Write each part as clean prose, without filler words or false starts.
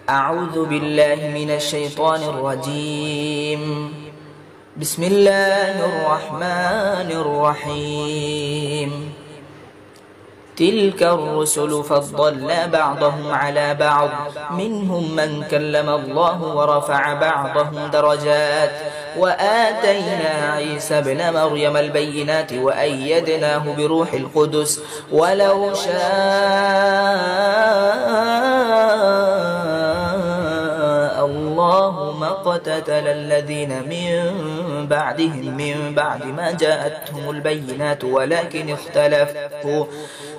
أعوذ بالله من الشيطان الرجيم. بسم الله الرحمن الرحيم. تلك الرسل فضلنا بعضهم على بعض، منهم من كلم الله ورفع بعضهم درجات، وآتينا عيسى ابن مريم البينات وأيدناه بروح القدس، ولو شاء الله ما اقتتل الذين من بعدهم من بعد ما جاءتهم البينات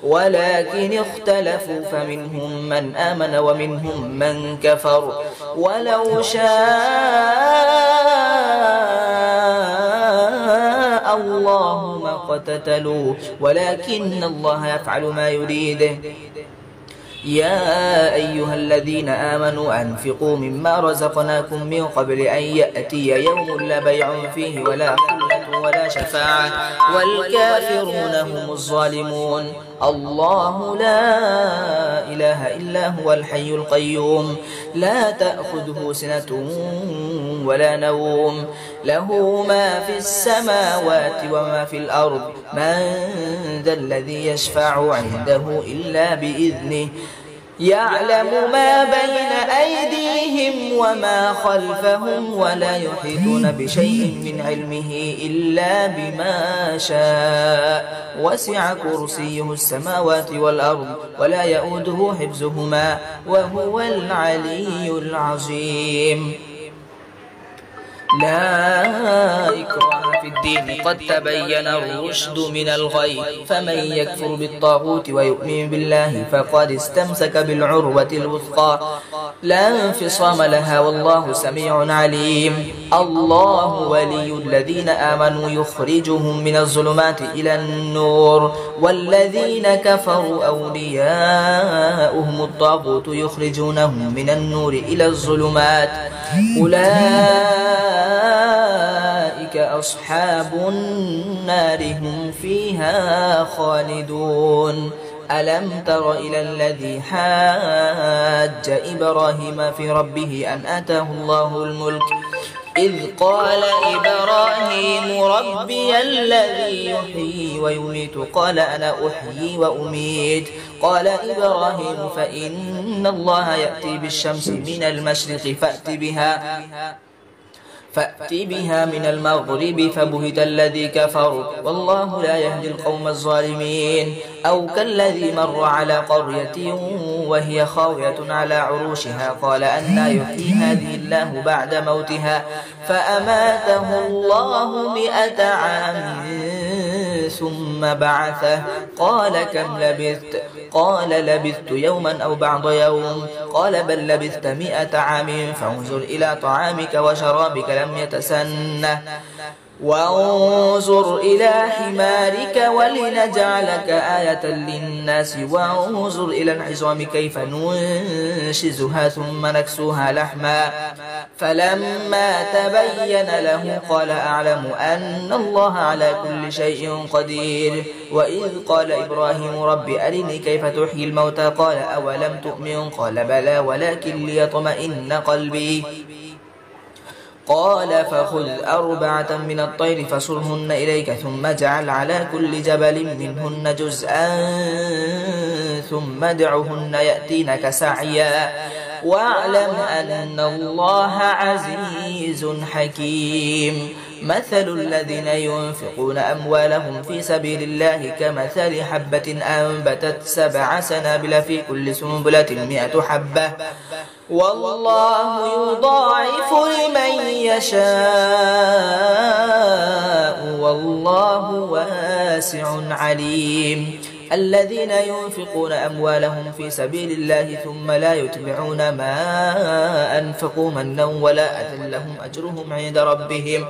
ولكن اختلفوا فمنهم من آمن ومنهم من كفر، ولو شاء الله ما اقتتلوا ولكن الله يفعل ما يريد. يا أيها الذين آمنوا أنفقوا مما رزقناكم من قبل أن يأتي يوم لا بيع فيه ولا خلة ولا شفاعة والكافرون هم الظالمون. الله لا إله إلا هو الحي القيوم، لا تأخذه سنة ولا نوم، له ما في السماوات وما في الأرض، من ذا الذي يشفع عنده إلا بإذنه، يعلم ما بين أيديهم وما خلفهم، ولا يحيطون بشيء من علمه إلا بما شاء، وسع كرسيه السماوات والأرض ولا يؤوده حفظهما وهو العلي العظيم. لا إكراه في الدين، قد تبين الرشد من الغي، فمن يكفر بالطاغوت ويؤمن بالله فقد استمسك بالعروة الوثقى لا انفصام لها، والله سميع عليم. الله ولي الذين آمنوا يخرجهم من الظلمات إلى النور، والذين كفروا أولياؤهم الطاغوت يخرجونهم من النور إلى الظلمات، أولئك أصحاب النار هم فيها خالدون. ألم تر إلى الذي حاج إبراهيم في ربه أن آتاه الله الملك، إذ قال إبراهيم ربي الذي يحيي ويميت قال أنا أحيي وأميت، قال إبراهيم فإن الله يأتي بالشمس من المشرق فأت بها من المغرب فبهت الذي كفر، والله لا يهدي القوم الظالمين. أو كالذي مر على قرية وهي خاوية على عروشها قال أنى يحيي هذه الله بعد موتها، فأماته الله 100 عام ثم بعثه، قال كم لبثت؟ قال لبثت يوما أو بعض يوم، قال بل لبثت 100 عام فانظر إلى طعامك وشرابك لم يتسنه، وانظر إلى حمارك ولنجعلك آية للناس، وانظر إلى العظام كيف ننشزها ثم نكسوها لحما، فلما تبين له قال أعلم أن الله على كل شيء قدير. وإذ قال إبراهيم رب أرني كيف تحيي الموتى، قال أولم تؤمن؟ قال بلى ولكن ليطمئن قلبي، قال فخذ 4 من الطير فصرهن إليك ثم اجعل على كل جبل منهن جزءا ثم ادعهن يأتينك سعيا، واعلم أن الله عزيز حكيم. مثل الذين ينفقون أموالهم في سبيل الله كمثل حبة أنبتت 7 سنابل في كل سنبلة 100 حبة، والله يضاعف لمن يشاء والله واسع عليم. الذين ينفقون أموالهم في سبيل الله ثم لا يتبعون ما أنفقوا منا ولا أذى لهم أجرهم عند ربهم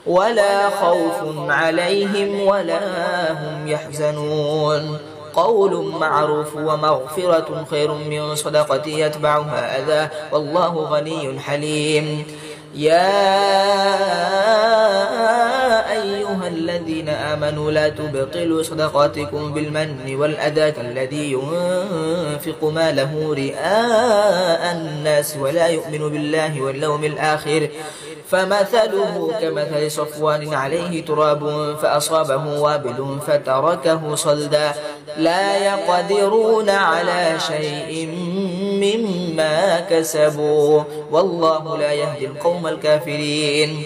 ولا خوف عليهم ولا هم يحزنون. قول معروف ومغفرة خير من صدقة يتبعها أذى، والله غني حليم. يا أيها أيها الذين آمنوا لا تبطلوا صدقاتكم بالمن والأذى كالذي ينفق ماله رئاء الناس ولا يؤمن بالله واليوم الآخر فمثله كمثل صفوان عليه تراب فأصابه وابل فتركه صلدا لا يقدرون على شيء مما كسبوا والله لا يهدي القوم الكافرين.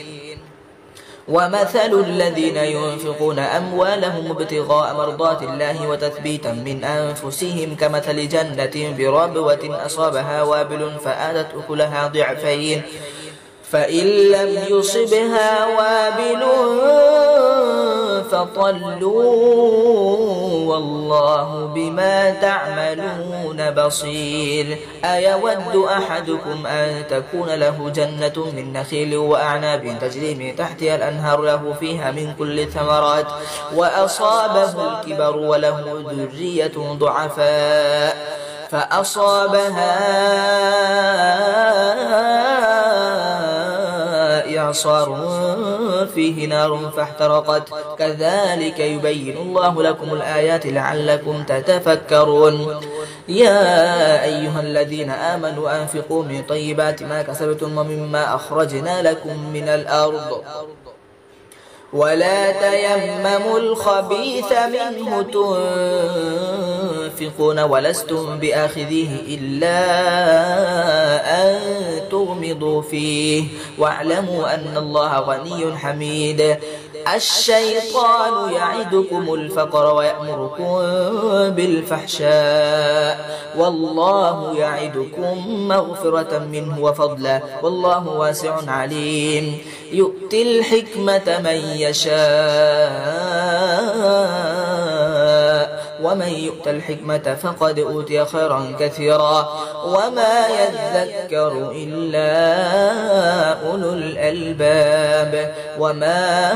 ومثل الذين ينفقون أموالهم ابتغاء مرضات الله وتثبيتا من أنفسهم كمثل جنة بربوة أصابها وابل فآتت أكلها ضعفين فإن لم يصبها وابل فطلوا والله بما تعملون بصير. أيود أحدكم أن تكون له جنة من نخيل وأعناب تجري من تحتها الأنهار له فيها من كل الثمرات وأصابه الكبر وله ذرية ضعفاء فأصابها إعصار فيه نار فاحترقت كذلك يبين الله لكم الآيات لعلكم تتفكرون. يا أيها الذين آمنوا أنفقوا من طيبات ما كسبتم ومما أخرجنا لكم من الأرض ولا تيمموا الخبيث منه تنفقون ولستم بآخذيه إلا أن تغمضوا فيه واعلموا أن الله غني حميد. الشيطان يعدكم الفقر ويأمركم بالفحشاء والله يعدكم مغفرة منه وفضلا والله واسع عليم. يؤتي الحكمة من يشاء ومن يؤت الحكمة فقد أوتي خيرا كثيرا وما يذكر إلا أولو الألباب. وما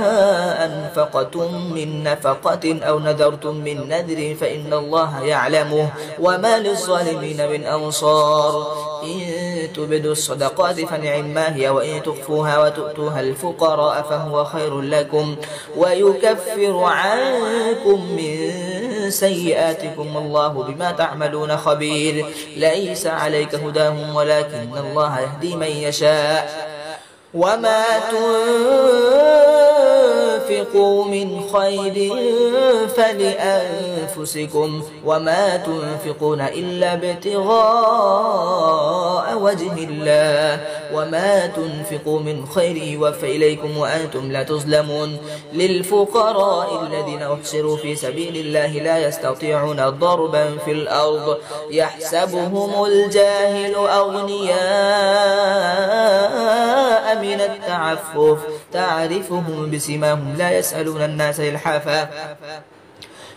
أنفقتم من نفقة أو نذرتم من نذر فإن الله يعلمه وما للظالمين من أنصار. إن تبدوا الصدقات فنعما هي وإن تخفوها وتؤتوها الفقراء فهو خير لكم ويكفر عنكم من سيئاتكم والله بما تعملون خبير. ليس عليك هداهم ولكن الله يهدي من يشاء. وما تنفقوا من خير فلأنفسكم وما تنفقون إلا ابتغاء وجه الله وما تنفقوا من خير يوفى إليكم وأنتم لا تظلمون. للفقراء الذين أحصروا في سبيل الله لا يستطيعون ضربا في الأرض يحسبهم الجاهل أغنياء من التعفف تعرفهم بسماهم لا يسألون الناس إلحافا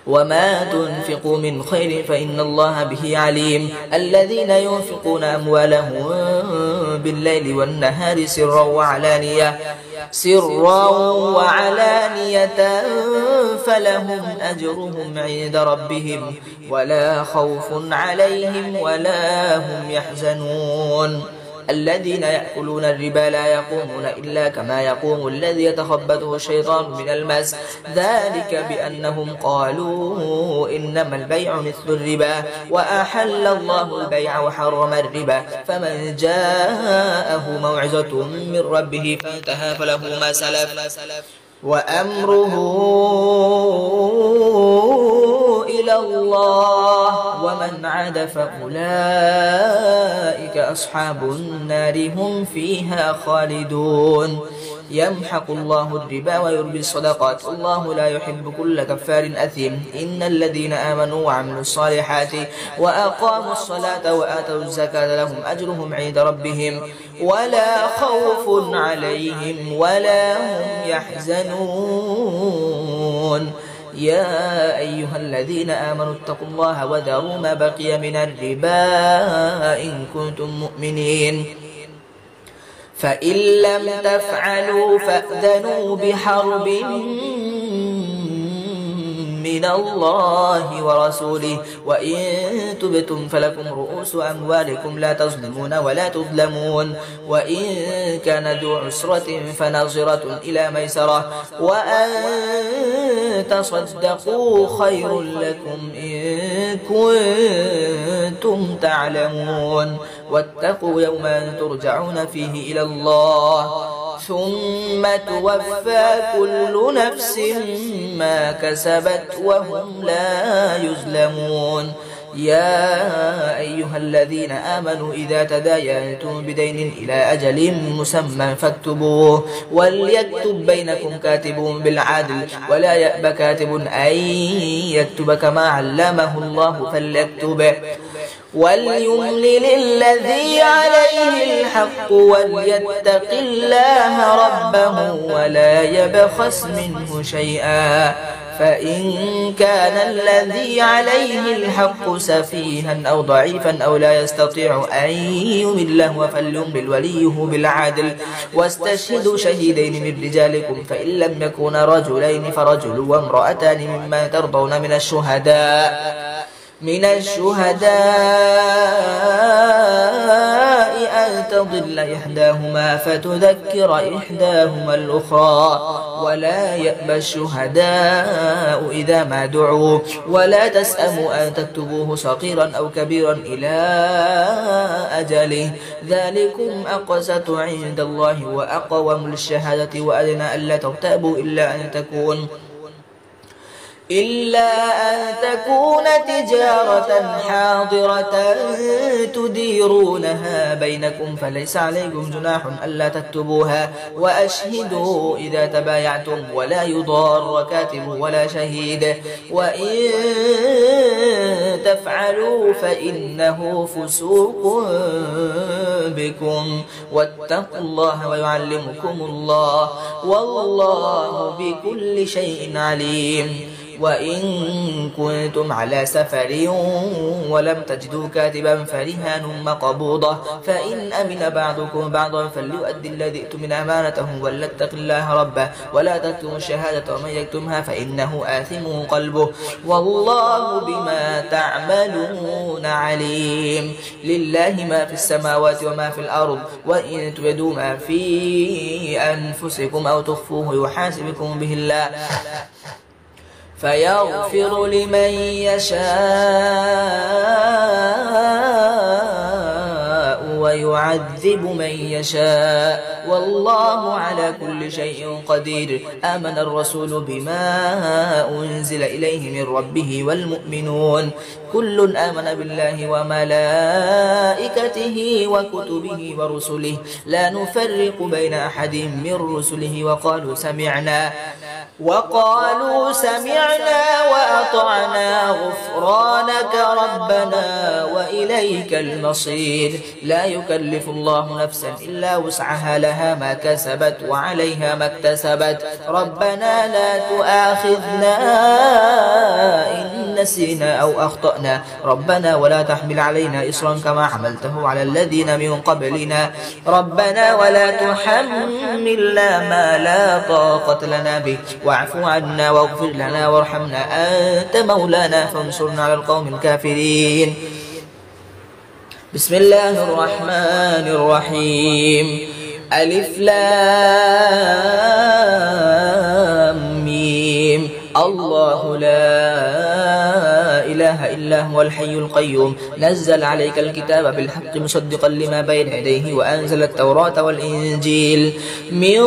وما تنفقوا من خير فإن الله به عليم. الذين ينفقون أموالهم بالليل والنهار سرا وعلانية فلهم أجرهم عند ربهم ولا خوف عليهم ولا هم يحزنون. الذين يأكلون الربا لا يقومون إلا كما يقوم الذي يتخبطه الشيطان من المس ذلك بأنهم قالوا إنما البيع مثل الربا وأحل الله البيع وحرم الربا فمن جاءه موعظة من ربه فانتهى فله ما سلف وأمره إلى الله ومن عاد فأولئك أصحاب النار هم فيها خالدون. يمحق الله الربا ويربي الصدقات والله لا يحب كل كفار أثيم. إن الذين آمنوا وعملوا الصالحات وأقاموا الصلاة وآتوا الزكاة لهم أجرهم عند ربهم ولا خوف عليهم ولا هم يحزنون. يا أيها الذين آمنوا اتقوا الله وذروا ما بقي من الربا إن كنتم مؤمنين فإن لم تفعلوا فأذنوا بحرب من الله ورسوله، وإن تبتم فلكم رؤوس أموالكم لا تظلمون ولا تظلمون، وإن كان ذو عسرة فنظرة إلى ميسرة، وأن تصدقوا خير لكم إن كنتم تعلمون. واتقوا يوما ترجعون فيه إلى الله ثم توفى كل نفس ما كسبت وهم لا يظلمون. يا أيها الذين آمنوا إذا تداينتم بدين إلى أجل مسمى فاكتبوه، وليكتب بينكم كاتب بالعدل ولا يأب كاتب أن يكتب كما علمه الله فليكتب، وليملل الذي عليه الحق وليتق الله ربه ولا يبخس منه شيئا، فإن كان الذي عليه الحق سفيها أو ضعيفا أو لا يستطيع أن يمله فليملل وليه بالعدل، واستشهدوا شهيدين من رجالكم، فإن لم يكونا رجلين فرجل وامرأتان ممن ترضون من الشهداء أن تضل إحداهما فتذكر إحداهما الأخرى، ولا يأبى الشهداء إذا ما دعوا، ولا تسأموا أن تكتبوه صغيرا أو كبيرا إلى أجله، ذلكم أقسط عند الله وأقوم للشهادة وأدنى ألا ترتابوا إلا أن تكون تجارة حاضرة تديرونها بينكم فليس عليكم جناح ألا تكتبوها، وأشهدوا إذا تبايعتم ولا يضار كاتب ولا شهيد، وإن تفعلوا فإنه فسوق بكم، واتقوا الله ويعلمكم الله والله بكل شيء عليم. وإن كنتم على سفر ولم تجدوا كاتبا فرهان مقبوضة، فإن أمن بعضكم بعضا فليؤدي الذي اؤتمن أمانته وليتق الله ربه ولا تكتموا الشهادة ومن يكتمها فإنه آثم قلبه والله بما تعملون عليم. لله ما في السماوات وما في الأرض، وإن تبدوا ما في أنفسكم أو تخفوه يحاسبكم به الله فيغفر لمن يشاء ويعذب من يشاء والله على كل شيء قدير. آمن الرسول بما أنزل إليه من ربه والمؤمنون كل آمن بالله وملائكته وكتبه ورسله لا نفرق بين أحد من رسله وقالوا سمعنا وأطعنا غفرانك ربنا وإليك المصير. لا يكلف الله نفسا إلا وسعها لها ما كسبت وعليها ما اكتسبت. ربنا لا تؤاخذنا إن نسينا أو أخطأنا ربنا ولا تحمل علينا إصرا كما حملته على الذين من قبلنا ربنا ولا تحملنا ما لا طاقة لنا به واعف عنا واغفر لنا وارحمنا أنت مولانا فانصرنا على القوم الكافرين. بسم الله الرحمن الرحيم. ألف لام ميم. الله لا إله إلا هو الحي القيوم نزل عليك الكتاب بالحق مصدقا لما بين يديه وأنزل التوراة والإنجيل من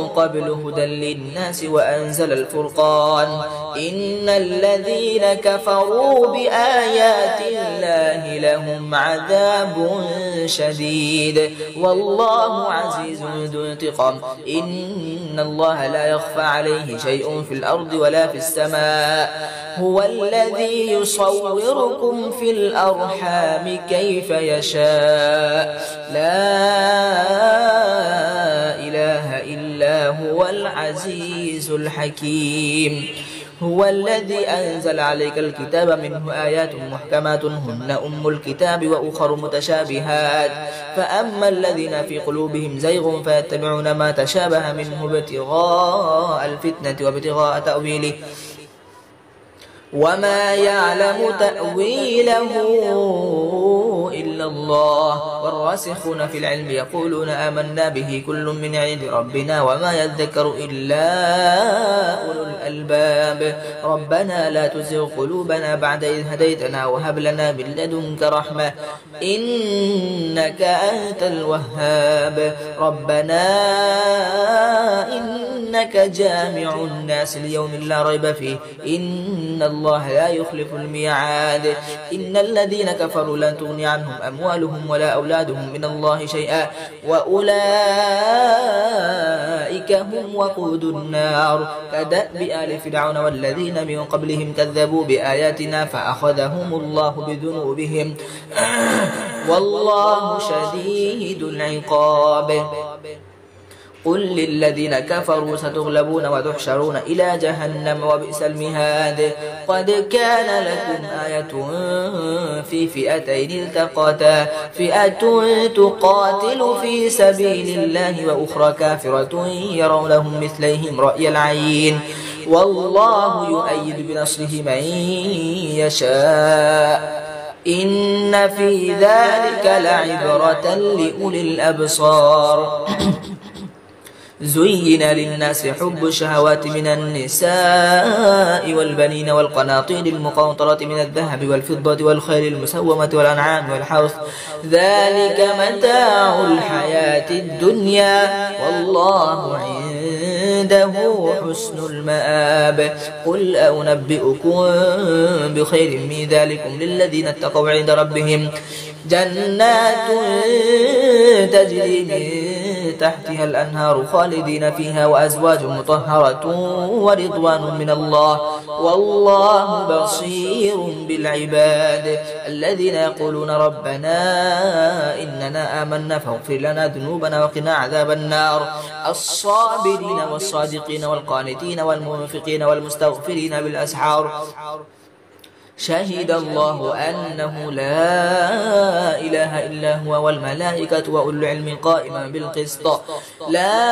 قبل هدى للناس وأنزل الفرقان. إن الذين كفروا بآيات الله لهم عذاب شديد والله عزيز ذو انتقام. إن الله لا يخفى عليه شيء في الأرض ولا في السماء. هو الذي يصوركم في الأرحام كيف يشاء. لا إله إلا هو العزيز الحكيم. هو الذي أنزل عليك الكتاب منه آيات محكمات هن أم الكتاب وأخر متشابهات فأما الذين في قلوبهم زيغ فيتبعون ما تشابه منه ابتغاء الفتنة وابتغاء تأويله وما يعلم تأويله إلا الله. والراسخون في العلم يقولون آمنا به كل من عند ربنا وما يذكر إلا أولو الألباب. ربنا لا تزغ قلوبنا بعد إذ هديتنا وهب لنا من لدنك رحمة إنك أنت الوهاب. ربنا إنك جامع الناس ليوم لا ريب فيه إن الله لا يخلف الميعاد. إن الذين كفروا لن تغني عنهم أموالهم ولا أولادهم من الله شيئا وأولئك هم وقود النار. كدأب آل فرعون والذين من قبلهم كذبوا بآياتنا فأخذهم الله بذنوبهم والله شديد العقاب. قل للذين كفروا ستغلبون وتحشرون إلى جهنم وبئس المهاد. قد كان لكم آية في فئتين التقتا فئة تقاتل في سبيل الله وأخرى كافرة يرونهم مثليهم رأي العين والله يؤيد بنصره من يشاء إن في ذلك لعبرة لأولي الأبصار. زين للناس حب الشهوات من النساء والبنين والقناطير المقنطرة من الذهب والفضة والخيل المسومة والأنعام والحرث ذلك متاع الحياة الدنيا والله عنده حسن المآب. قل أنبئكم بخير من ذلكم للذين اتقوا عند ربهم جنات تجري من تحتها الأنهار خالدين فيها وأزواج مطهرة ورضوان من الله والله بصير بالعباد. الذين يقولون ربنا إننا آمنا فاغفر لنا ذنوبنا وقنا عذاب النار. الصابرين والصادقين والقانتين والمنفقين والمستغفرين بالأسحار. شهد الله أنه لا إله إلا هو والملائكة وأولو العلم قائما بالقسط لا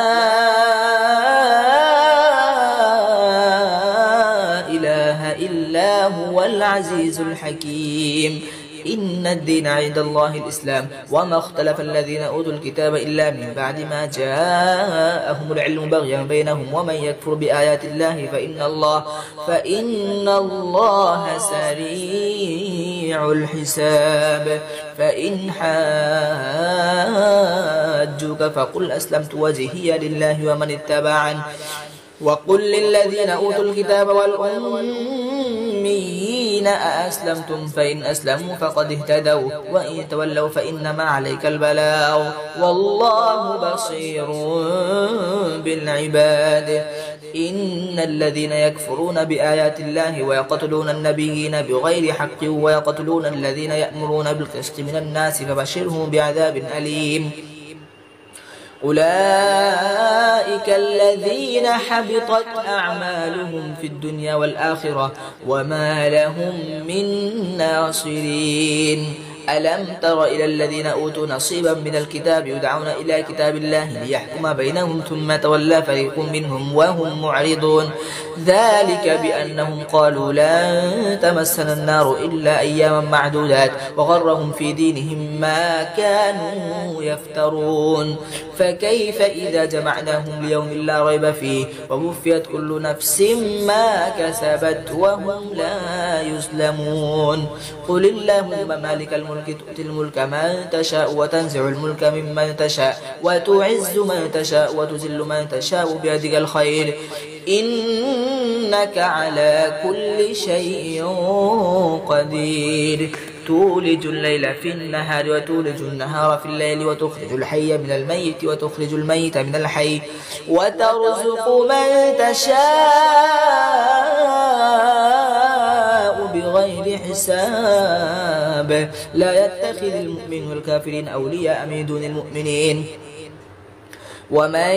إله إلا هو العزيز الحكيم. إن الدين عند الله الإسلام وما اختلف الذين أوتوا الكتاب إلا من بعد ما جاءهم العلم بغيا بينهم ومن يكفر بآيات الله فإن الله سريع الحساب. فإن حاجوك فقل أسلمت وجهي لله ومن اتبعني وقل للذين أوتوا الكتاب والأميين أأسلمتم فإن أسلموا فقد اهتدوا وإن تولوا فإنما عليك البلاغ والله بصير بالعباد. إن الذين يكفرون بآيات الله ويقتلون النبيين بغير حق ويقتلون الذين يأمرون بالقسط من الناس فبشرهم بعذاب أليم. أولئك الذين حبطت أعمالهم في الدنيا والآخرة وما لهم من ناصرين. ألم تر إلى الذين أوتوا نصيبا من الكتاب يدعون إلى كتاب الله ليحكم بينهم ثم تولى فريق منهم وهم معرضون ذلك بأنهم قالوا لن تمسنا النار إلا أياما معدودات وغرهم في دينهم ما كانوا يفترون. فكيف إذا جمعناهم ليوم لا ريب فيه ووفيت كل نفس ما كسبت وهم لا يظلمون. قل اللهم مالك الملك تؤتي الملك من تشاء وتنزع الملك ممن تشاء وتعز من تشاء وتذل من تشاء بيدك الخير إنك على كل شيء قدير. تولج الليل في النهار وتولج النهار في الليل وتخرج الحي من الميت وتخرج الميت من الحي وترزق من تشاء بغير حساب. لا يتخذ المؤمن الكافرين أولياء من دون المؤمنين ومن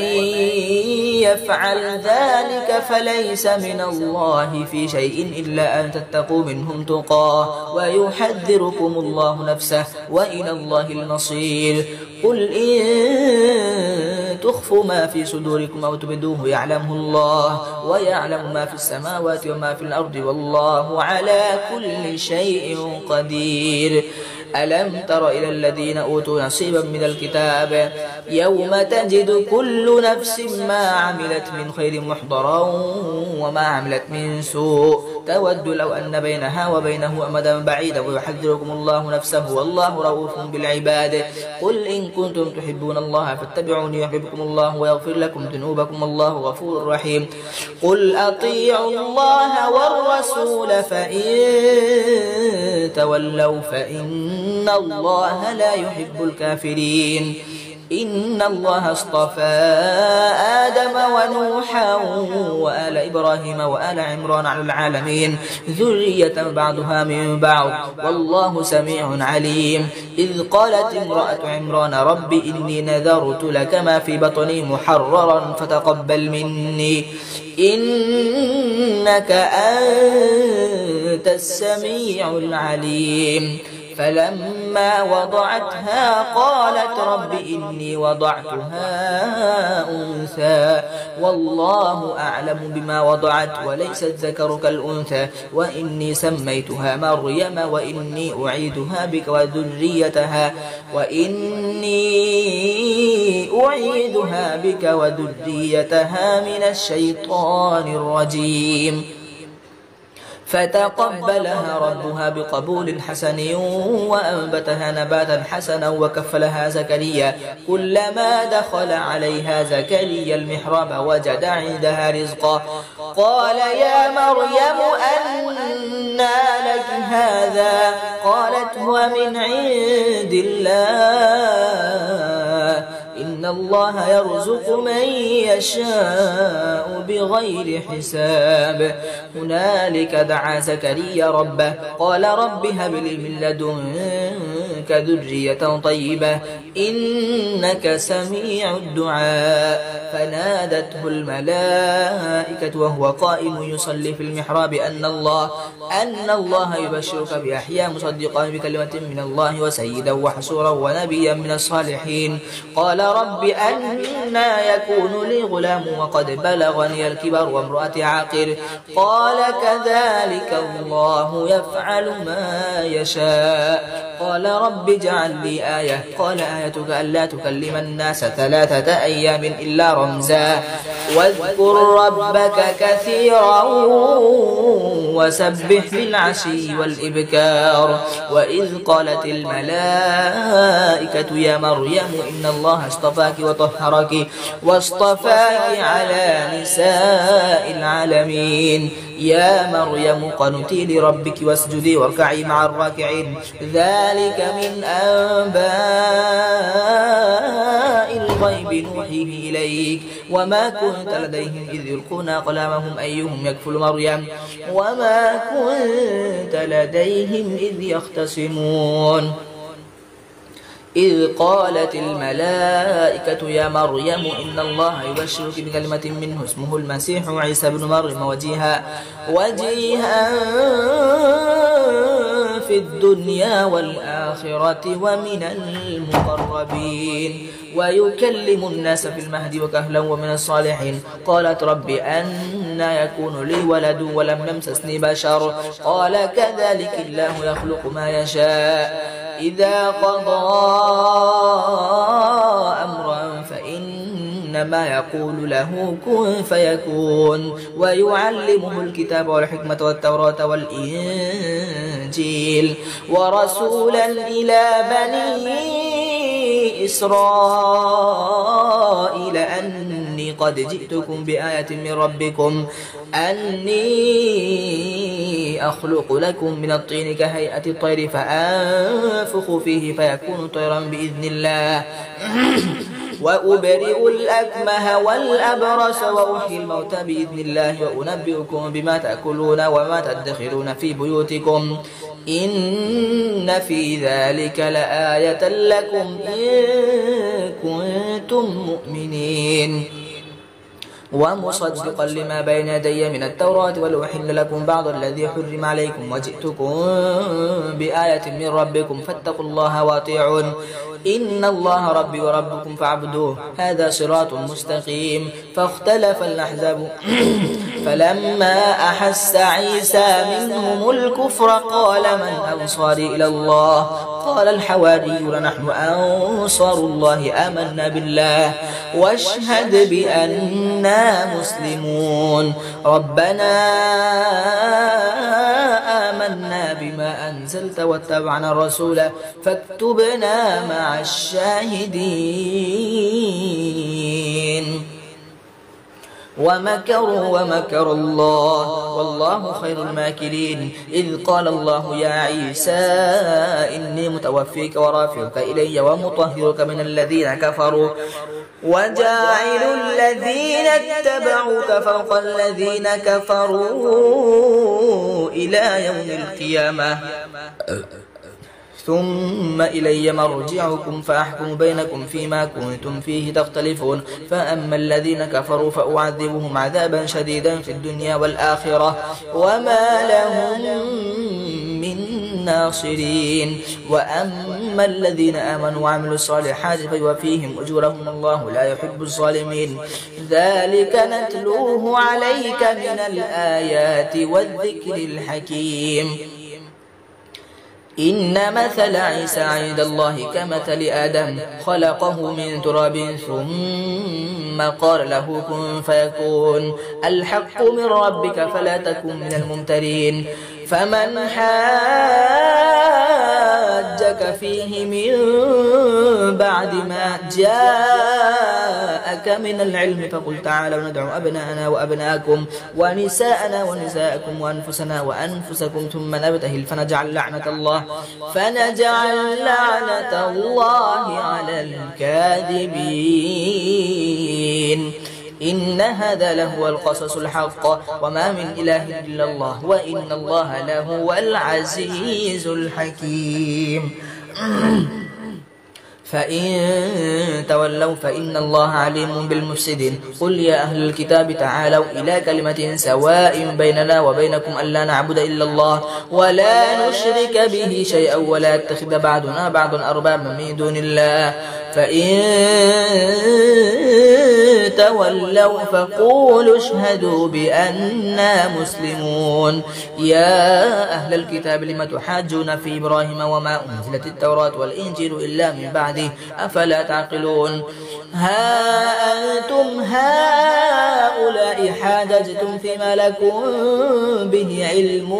يفعل ذلك فليس من الله في شيء إلا أن تتقوا منهم تقاه ويحذركم الله نفسه وإلى الله المصير. قل إن تخفوا ما في صدوركم أو تبدوه يعلمه الله ويعلم ما في السماوات وما في الأرض والله على كل شيء قدير. ألم تر إلى الذين أوتوا نصيبا من الكتاب يوم تجد كل نفس ما عملت من خير محضرا وما عملت من سوء تود لو أن بينها وبينه أمدا بعيدا ويحذركم الله نفسه والله رؤوف بالعباد. قل إن كنتم تحبون الله فاتبعوني يحببكم الله ويغفر لكم ذنوبكم الله غفور رحيم. قل أطيعوا الله والرسول فإن تولوا فإن الله لا يحب الكافرين. إن الله اصطفى آدم ونوحا وآل إبراهيم وآل عمران على العالمين ذرية بعضها من بعض والله سميع عليم. إذ قالت امرأة عمران رب إني نذرت لك ما في بطني محررا فتقبل مني إنك أنت السميع العليم. فلما وضعتها قالت رب إني وضعتها أنثى والله أعلم بما وضعت وليس الذكر كالأنثى وإني سميتها مريم وإني أعيدها بك وذريتها من الشيطان الرجيم. فتقبلها ربها بقبول حسن وأنبتها نباتا حسنا وكفلها زكريا. كلما دخل عليها زكريا المحراب وجد عندها رزقا قال يا مريم أنى لك هذا قالت هو من عند الله إن الله يرزق من يشاء بغير حساب. هنالك دعا زكريا ربه قال رب هب لي من لدنك ذرية طيبة إنك سميع الدعاء. فنادته الملائكة وهو قائم يصلي في المحراب أن الله يبشرك بيحيى مصدقا بكلمة من الله وسيدا وحسورا ونبيا من الصالحين. قال رب أنى يكون لي غلام وقد بلغني الكبر وامرأتي عاقر قال كذلك الله يفعل ما يشاء. قال رب اجعل لي آية قال آيتك ألا تكلم الناس 3 أيام إلا رمزا واذكر ربك كثيرا وسبح بالعشي والإبكار. وإذ قالت الملائكة يا مريم إن الله اصطفاك وطهرك واصطفاك على نساء العالمين. يا مريم قنتي لربك واسجدي واركعي مع الراكعين ذلك من أنباء الغيب نوحيه إليك وما كنت لديهم إذ يلقون أقلامهم أيهم يكفل مريم وما كنت لديهم إذ يختصمون. إذ قالت الملائكة يا مريم إن الله يبشرك بكلمة منه اسمه المسيح عيسى بن مريم وجيها في الدنيا والآخرة ومن المقربين ويكلم الناس في المهد وكهلا ومن الصالحين. قالت رب أنى يكون لي ولد ولم يمسسني بشر قال كذلك الله يخلق ما يشاء إذا قضى أمرا فإنما يقول له كن فيكون. ويعلمه الكتاب والحكمة والتوراة والإنجيل ورسولا إلى بني إسرائيل أني قد جئتكم بآية من ربكم أني أخلق لكم من الطين كهيئة الطير فأنفخ فيه فيكون طيرا بإذن الله وأبرئ الأكمه والأبرص وأحيي الموتى بإذن الله وأنبئكم بما تأكلون وما تدخرون في بيوتكم إن في ذلك لآية لكم إن كنتم مؤمنين. ومصدقا لما بين يدي من التوراة ولأحل لكم بعض الذي حرم عليكم وجئتكم بآية من ربكم فاتقوا الله وأطيعون إن الله ربي وربكم فاعبدوه هذا صراط مستقيم. فاختلف الأحزاب فلما أحس عيسى منهم الكفر قال من أنصاري إلى الله قال الحواريون نحن أنصار الله آمنا بالله واشهد بأننا مسلمون ربنا آمنا بما أنزلت واتبعنا الرسول فاكتبنا مع الشاهدين. ومكروا ومكر الله والله خير الماكرين. إذ قال الله يا عيسى إني متوفيك ورافعك إلي ومطهرك من الذين كفروا وجاعل الذين اتبعوك فوق الذين كفروا إلى يوم القيامة ثم إلي مرجعكم فأحكم بينكم فيما كنتم فيه تختلفون. فأما الذين كفروا فأعذبهم عذابا شديدا في الدنيا والآخرة وما لهم من ناصرين. وأما الذين آمنوا وعملوا الصالحات فيوفيهم أجورهم والله لا يحب الظالمين. ذلك نتلوه عليك من الآيات والذكر الحكيم. إن مثل عيسى عند الله كمثل آدم خلقه من تراب ثم قال له كن فيكون الحق من ربك فلا تكن من الممترين. فمن حاجك فيه من بعد ما جاءك من العلم فقل تعالوا ندعو أبناءنا وأبناءكم ونساءنا ونساءكم وأنفسنا وأنفسكم ثم نبتهل فنجعل لعنة الله على الكاذبين. إن هذا لهو القصص الحق وما من إله إلا الله وإن الله لهو العزيز الحكيم. فإن تولوا فإن الله عليم بالمفسدين. قل يا أهل الكتاب تعالوا إلى كلمة سواء بيننا وبينكم ألا نعبد إلا الله ولا نشرك به شيئا ولا يتخذ بعضنا بعضا أربابا من دون الله. فإن تولوا فقولوا اشهدوا بأننا مسلمون. يا أهل الكتاب لم تحاجون في إبراهيم وما أنزلت التوراة والإنجيل إلا من بعده أفلا تعقلون. ها أنتم هؤلاء حاججتم فيما لكم به علم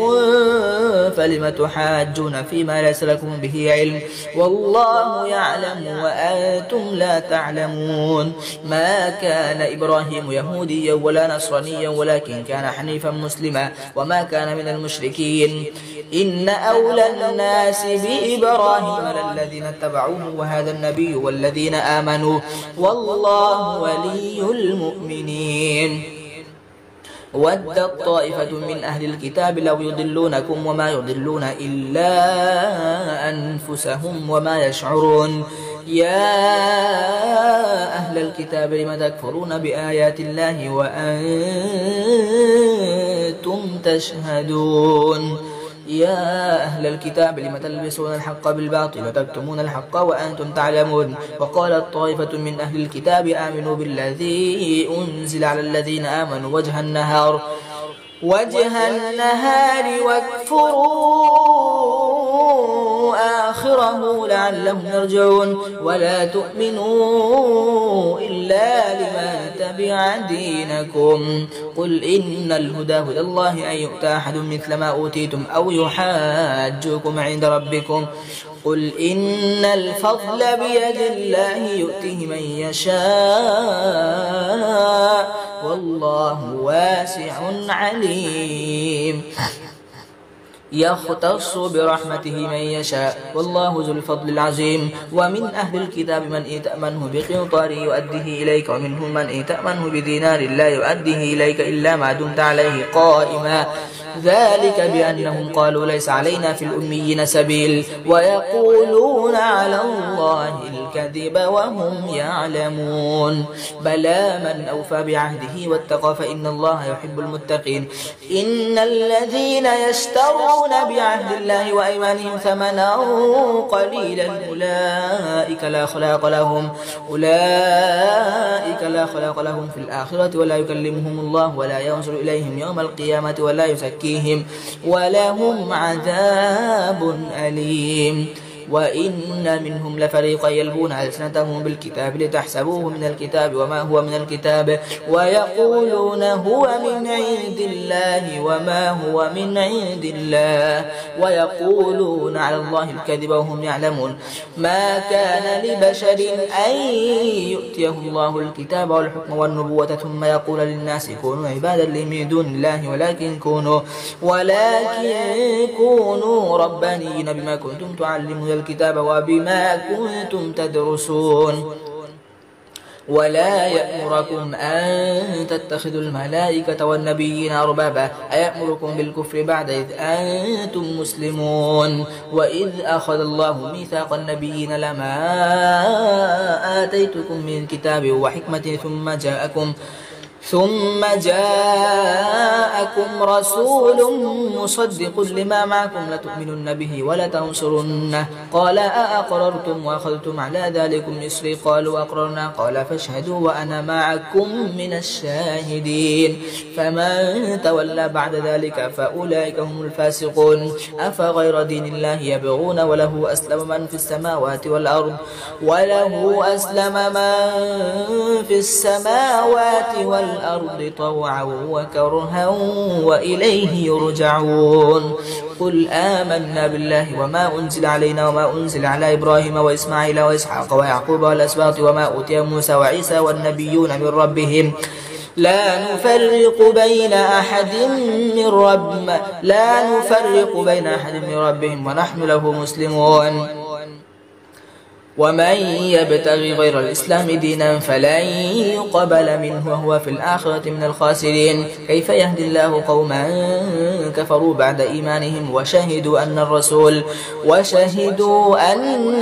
فلم تحاجون فيما ليس لكم به علم والله يعلم وأنتم لا تعلمون. ما كان إبراهيم يهوديا ولا نصرانيا ولكن كان حنيفا مسلما وما كان من المشركين. إن أولى الناس بإبراهيم الذين اتبعوه وهذا النبي والذين آمنوا والله ولي المؤمنين. ودت طائفة من أهل الكتاب لو يضلونكم وما يضلون إلا أنفسهم وما يشعرون. يا أهل الكتاب لم تكفرون بآيات الله وأنتم تشهدون. يا أهل الكتاب لم تلبسون الحق بالباطل وتكتمون الحق وأنتم تعلمون. وقالت طائفة من أهل الكتاب آمنوا بالذي أنزل على الذين آمنوا وجه النهار واكفروا آخره لعلهم يرجعون. ولا تؤمنوا إلا لمن تبع دينكم. قل إن الهدى هدى الله أن يؤتى أحد مثل ما أوتيتم أو يحاجوكم عند ربكم. قل إن الفضل بيد الله يؤتيه من يشاء والله واسع عليم. يختص برحمته من يشاء والله ذو الفضل العظيم. ومن أهل الكتاب من إن تأمنه بقنطار يؤديه إليك ومنهم من إن تأمنه بدينار لا يؤديه إليك إلا ما دمت عليه قائما. ذلك بأنهم قالوا ليس علينا في الأميين سبيل ويقولون على الله الكذب وهم يعلمون. بلى من أوفى بعهده واتقى فإن الله يحب المتقين. إن الذين يشترون بعهد الله وأيمانهم ثمنا قليلا أولئك لا خلاق لهم في الآخرة ولا يكلمهم الله ولا ينظر إليهم يوم القيامة ولا يزكيهم ولهم عذاب أليم. وإن منهم لفريقا يلوون ألسنتهم بالكتاب لتحسبوه من الكتاب وما هو من الكتاب ويقولون هو من عند الله وما هو من عند الله ويقولون على الله الكذب وهم يعلمون. ما كان لبشر أن يؤتيه الله الكتاب والحكم والنبوة ثم يقول للناس كونوا عبادا لي من دون الله ولكن كونوا ربانيين بما كنتم تعلمون الكتاب وبما كنتم تدرسون. ولا يأمركم أن تتخذوا الملائكة والنبيين أربابا أيأمركم بالكفر بعد إذ أنتم مسلمون. وإذ أخذ الله ميثاق النبيين لما آتيتكم من كتاب وحكمة ثم جاءكم رسول مصدق لما معكم لتؤمنن به ولتنصرنه قال أأقررتم وأخذتم على ذلكم إصري قالوا أقررنا قال فاشهدوا وأنا معكم من الشاهدين. فمن تولى بعد ذلك فأولئك هم الفاسقون. أفغير دين الله يبغون وله أسلم من في السماوات والأرض طوعا وكرها وإليه يرجعون. قل آمنا بالله وما أنزل علينا وما أنزل على إبراهيم وإسماعيل وإسحاق ويعقوب والأسباط وما أوتي موسى وعيسى والنبيون من ربهم لا نفرق بين أحد من ربهم ونحن له مسلمون. ومن يبتغي غير الإسلام دينا فلن يقبل منه وهو في الآخرة من الخاسرين. كيف يهدي الله قوما كفروا بعد إيمانهم وشهدوا أن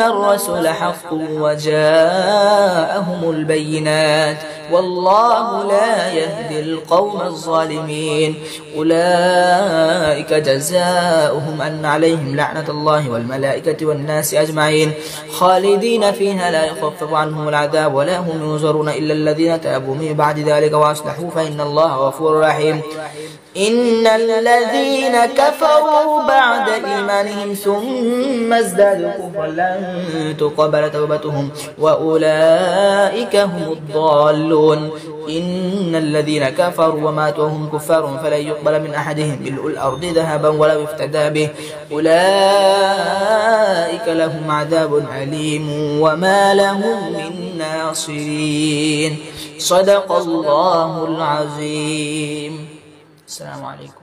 الرسول حق وجاءهم البينات والله لا يهدي القوم الظالمين. أولئك جزاؤهم أن عليهم لعنة الله والملائكة والناس أجمعين خالدين فيها لا يخفف عنهم العذاب ولا هم ينظرون إلا الذين تابوا من بعد ذلك وأصلحوا فإن الله غفور رحيم. إن الذين كفروا بعد إيمانهم ثم ازدادوا كفرا لن تقبل توبتهم وأولئك هم الضالون. إن الذين كفروا وماتوا وهم كفار فلن يقبل من أحدهم ملء الأرض ذهبا ولو افتدى به أولئك لهم عذاب أليم وما لهم من ناصرين. صدق الله العظيم. السلام عليكم.